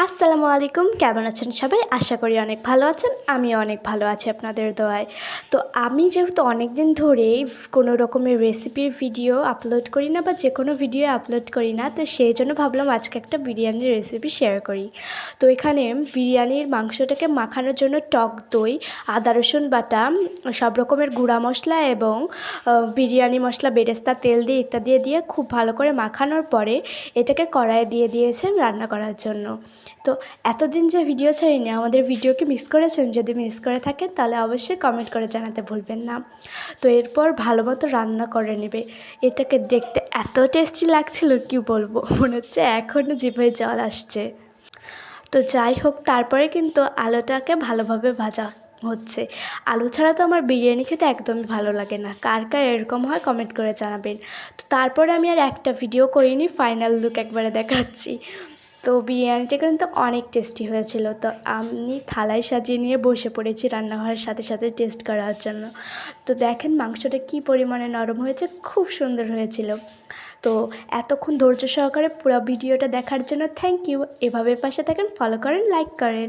আসসালামু আলাইকুম, কেমন আছেন সবাই? আশা করি অনেক ভালো আছেন। আমিও অনেক ভালো আছি আপনাদের দোয়ায়। তো আমি যেহেতু অনেক দিন ধরেই কোনো রকমের রেসিপির ভিডিও আপলোড করি না বা যেকোনো ভিডিও আপলোড করি না, তো সেই জন্য ভাবলাম আজকে একটা বিরিয়ানির রেসিপি শেয়ার করি। তো এখানে বিরিয়ানির মাংসটাকে মাখানোর জন্য টক দই, আদা রসুন বাটা, সব রকমের গুঁড়া মশলা এবং বিরিয়ানি মশলা, বেরেস্তা, তেল দিয়ে ইত্যাদি দিয়ে খুব ভালো করে মাখানোর পরে এটাকে কড়াইয়ে দিয়ে দিয়েছেন রান্না করার জন্য। তো এতদিন যে ভিডিও ছাড়িনি, আমাদের ভিডিও কি মিস করেছেন? যদি মিস করে থাকেন তাহলে অবশ্যই কমেন্ট করে জানাতে ভুলবেন না। তো এরপর ভালো মতো রান্না করে নেবে। এটাকে দেখতে এত টেস্টি লাগছিল কি বলবো, মনে হচ্ছে এখনও জিভে জল আসছে। তো যাই হোক, তারপরে কিন্তু আলুটাকে ভালোভাবে ভাজা হচ্ছে। আলু ছাড়া তো আমার বিরিয়ানি খেতে একদমই ভালো লাগে না। কার কার এরকম হয় কমেন্ট করে জানাবেন। তো তারপরে আমি আর একটা ভিডিও করিনি, ফাইনাল লুক একবারে দেখাচ্ছি। তো বিরিয়ানিটা কিন্তু অনেক টেস্টি হয়েছিল। তো আমি থালায় সাজিয়ে নিয়ে বসে পড়েছি রান্নাঘরের সাথে সাথে টেস্ট করার জন্য। তো দেখেন মাংসটা কী পরিমাণে নরম হয়েছে, খুব সুন্দর হয়েছিল। তো এতক্ষণ ধৈর্য সহকারে পুরো ভিডিওটা দেখার জন্য থ্যাংক ইউ। এভাবে পাশে থাকেন, ফলো করেন, লাইক করেন।